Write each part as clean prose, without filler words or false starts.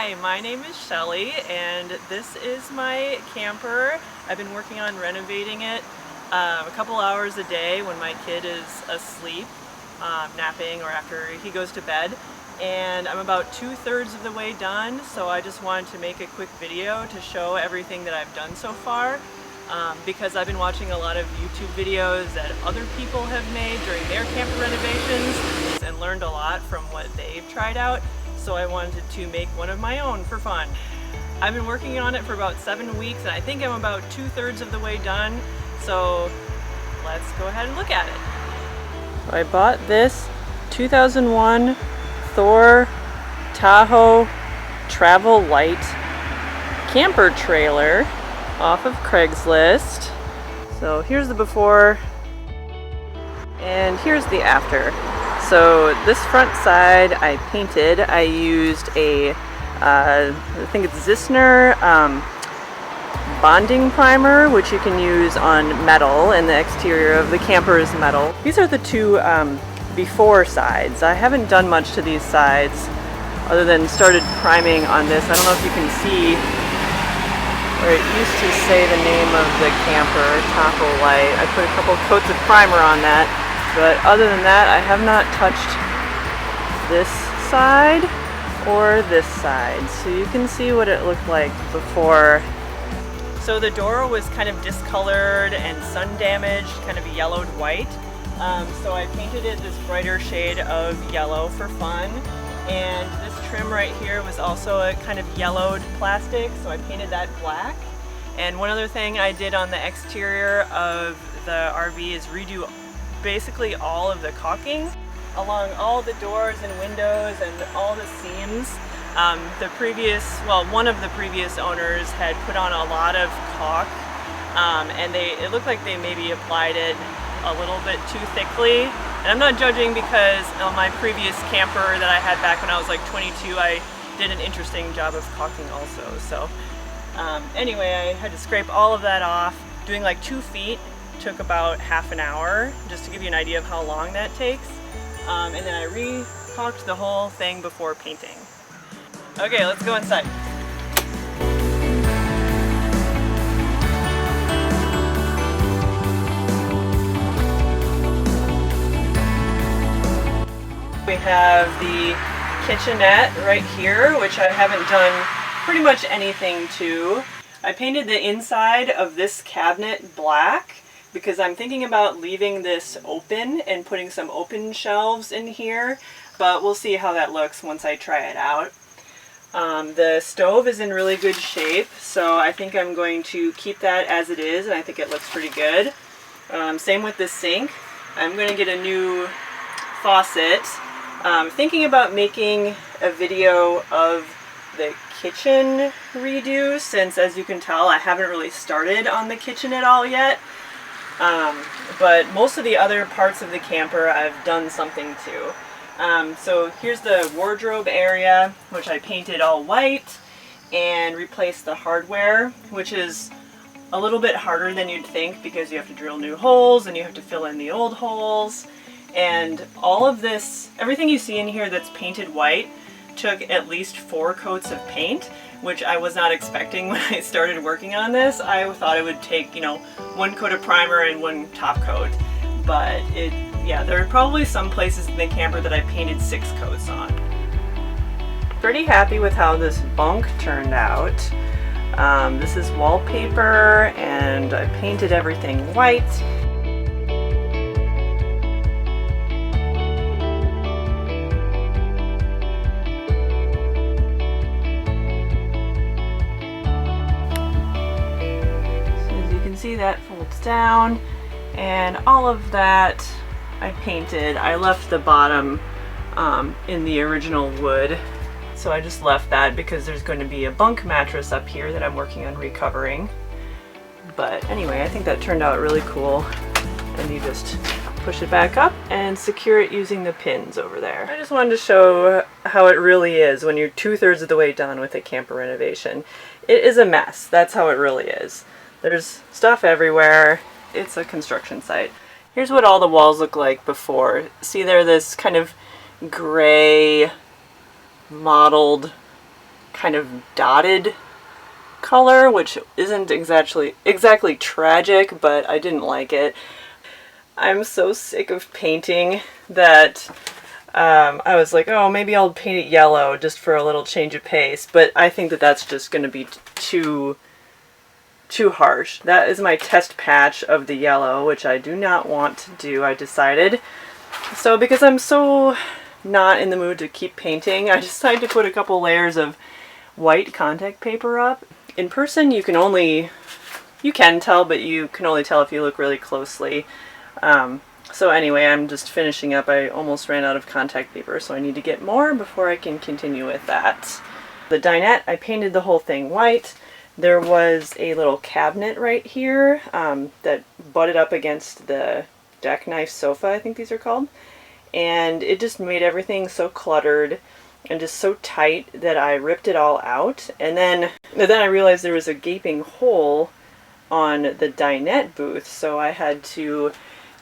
Hi, my name is Shelly and this is my camper. I've been working on renovating it a couple hours a day when my kid is asleep, napping, or after he goes to bed. And I'm about 2/3 of the way done, so I just wanted to make a quick video to show everything that I've done so far. Because I've been watching a lot of YouTube videos that other people have made during their camper renovations and learned a lot from what they've tried out. So I wanted to make one of my own for fun. I've been working on it for about 7 weeks and I think I'm about 2/3 of the way done. So let's go ahead and look at it. I bought this 2001 Thor Tahoe Travel Lite camper trailer off of Craigslist. So here's the before and here's the after. So this front side I painted. I used a, I think it's Zissner bonding primer, which you can use on metal, and the exterior of the camper is metal. These are the two before sides. I haven't done much to these sides other than started priming on this. I don't know if you can see where it used to say the name of the camper, Tahoe Lite. I put a couple coats of primer on that. But other than that, I have not touched this side or this side. So you can see what it looked like before. So the door was kind of discolored and sun damaged, kind of yellowed white. So I painted it this brighter shade of yellow for fun. And this trim right here was also a kind of yellowed plastic, so I painted that black. And one other thing I did on the exterior of the RV is redo basically all of the caulking along all the doors and windows and all the seams. One of the previous owners had put on a lot of caulk, and it looked like they maybe applied it a little bit too thickly. And I'm not judging, because on my previous camper that I had back when I was like 22, I did an interesting job of caulking also. So anyway, I had to scrape all of that off. Doing like 2 feet took about half an hour, just to give you an idea of how long that takes. And then I re-caulked the whole thing before painting. Okay, let's go inside. We have the kitchenette right here, which I haven't done pretty much anything to. I painted the inside of this cabinet black because I'm thinking about leaving this open and putting some open shelves in here, but we'll see how that looks once I try it out. The stove is in really good shape, so I think I'm going to keep that as it is, and I think it looks pretty good. Same with the sink. I'm going to get a new faucet. Thinking about making a video of the kitchen redo, since as you can tell I haven't really started on the kitchen at all yet. But most of the other parts of the camper I've done something to. So here's the wardrobe area, which I painted all white and replaced the hardware, which is a little bit harder than you'd think because you have to drill new holes and you have to fill in the old holes. And all of this, everything you see in here that's painted white, took at least 4 coats of paint, which I was not expecting when I started working on this. I thought it would take, 1 coat of primer and 1 top coat. But there are probably some places in the camper that I painted 6 coats on. Pretty happy with how this bunk turned out. This is wallpaper and I painted everything white. See, that folds down, and all of that I painted. I left the bottom in the original wood, so I just left that because there's going to be a bunk mattress up here that I'm working on recovering. But anyway, I think that turned out really cool, and you just push it back up and secure it using the pins over there. I just wanted to show how it really is when you're 2/3 of the way done with a camper renovation. It is a mess. That's how it really is. There's stuff everywhere. It's a construction site. Here's what all the walls look like before. See, they're this kind of gray, mottled kind of dotted color, which isn't exactly tragic, but I didn't like it. I'm so sick of painting that I was like, oh, maybe I'll paint it yellow just for a little change of pace, but I think that that's just going to be too harsh. That is my test patch of the yellow, which I do not want to do, I decided. So because I'm so not in the mood to keep painting, I decided to put a couple layers of white contact paper up. In person you can tell, but you can only tell if you look really closely. So anyway, I'm just finishing up. I almost ran out of contact paper, so I need to get more before I can continue with that. The dinette, I painted the whole thing white. There was a little cabinet right here that butted up against the jackknife sofa, I think these are called. And it just made everything so cluttered and just so tight that I ripped it all out. And then I realized there was a gaping hole on the dinette booth, so I had to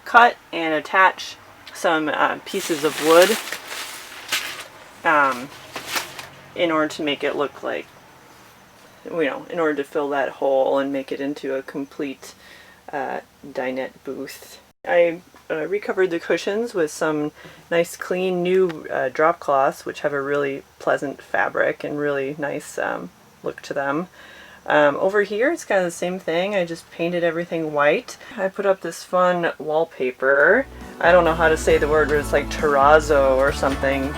cut and attach some pieces of wood in order to make it look like, in order to fill that hole and make it into a complete dinette booth. I recovered the cushions with some nice clean new drop cloths, which have a really pleasant fabric and really nice look to them. Over here it's kind of the same thing. I just painted everything white. I put up this fun wallpaper. I don't know how to say the word, but it's like terrazzo or something.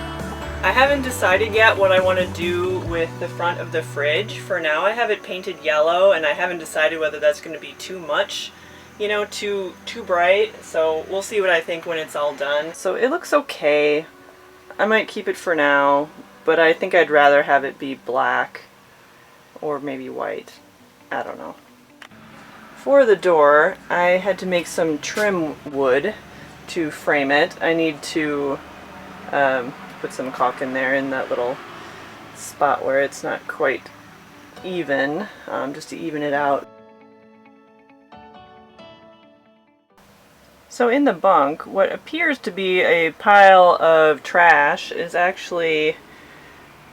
I haven't decided yet what I want to do with the front of the fridge. For now I have it painted yellow, and I haven't decided whether that's going to be too much, too bright. So we'll see what I think when it's all done. So it looks okay. I might keep it for now, but I think I'd rather have it be black. Or maybe white. I don't know. For the door, I had to make some trim wood to frame it. I need to put some caulk in there in that little spot where it's not quite even, just to even it out. So in the bunk, what appears to be a pile of trash is actually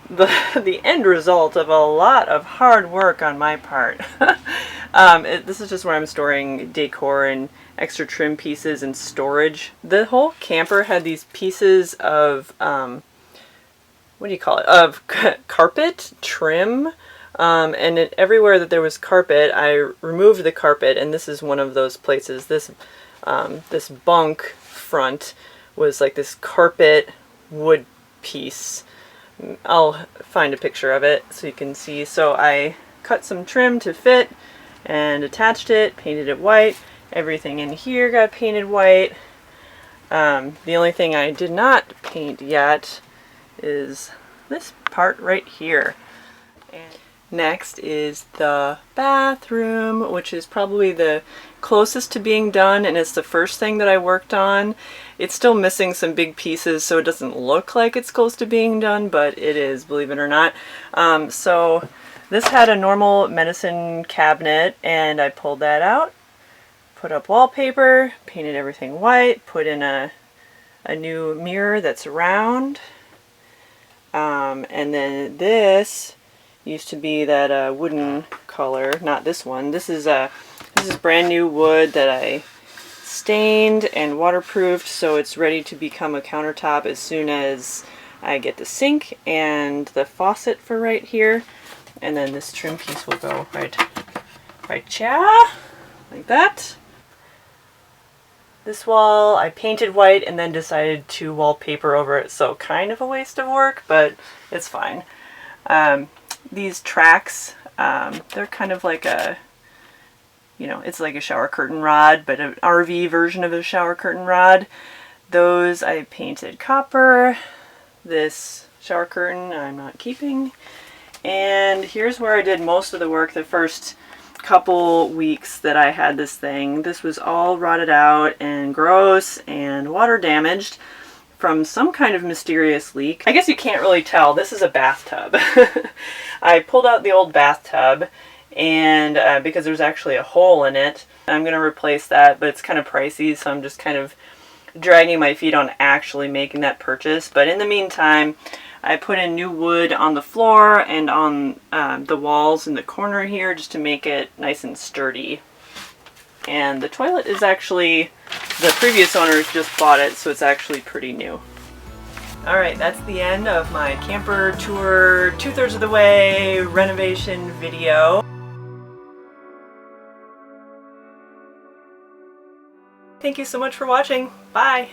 the end result of a lot of hard work on my part. This is just where I'm storing decor and extra trim pieces and storage. The whole camper had these pieces of, what do you call it, of carpet trim. And everywhere that there was carpet, I removed the carpet, and this is one of those places. This bunk front was like this carpet wood piece. I'll find a picture of it so you can see. So I cut some trim to fit and attached it, painted it white. Everything in here got painted white. The only thing I did not paint yet is this part right here. And next is the bathroom, which is probably the closest to being done, and it's the first thing that I worked on. It's still missing some big pieces, so it doesn't look like it's close to being done, but it is, believe it or not. So this had a normal medicine cabinet, and I pulled that out, put up wallpaper, painted everything white, put in a new mirror that's round, and then this used to be that wooden color, not this one. This is brand new wood that I stained and waterproofed, so it's ready to become a countertop as soon as I get the sink and the faucet for right here. And then this trim piece will go right here, like that. This wall I painted white and then decided to wallpaper over it, so kind of a waste of work, but it's fine. These tracks, they're kind of like a, it's like a shower curtain rod, but an RV version of a shower curtain rod. Those I painted copper. This shower curtain I'm not keeping. And here's where I did most of the work the first couple weeks that I had this thing. This was all rotted out and gross and water damaged from some kind of mysterious leak. I guess you can't really tell. This is a bathtub. I pulled out the old bathtub, and because there's actually a hole in it, I'm going to replace that, but it's kind of pricey, so I'm just kind of dragging my feet on actually making that purchase. But in the meantime, I put in new wood on the floor and on the walls in the corner here just to make it nice and sturdy. And the toilet is actually, the previous owners just bought it, so it's actually pretty new. Alright, that's the end of my camper tour, 2/3 of the way renovation video. Thank you so much for watching. Bye!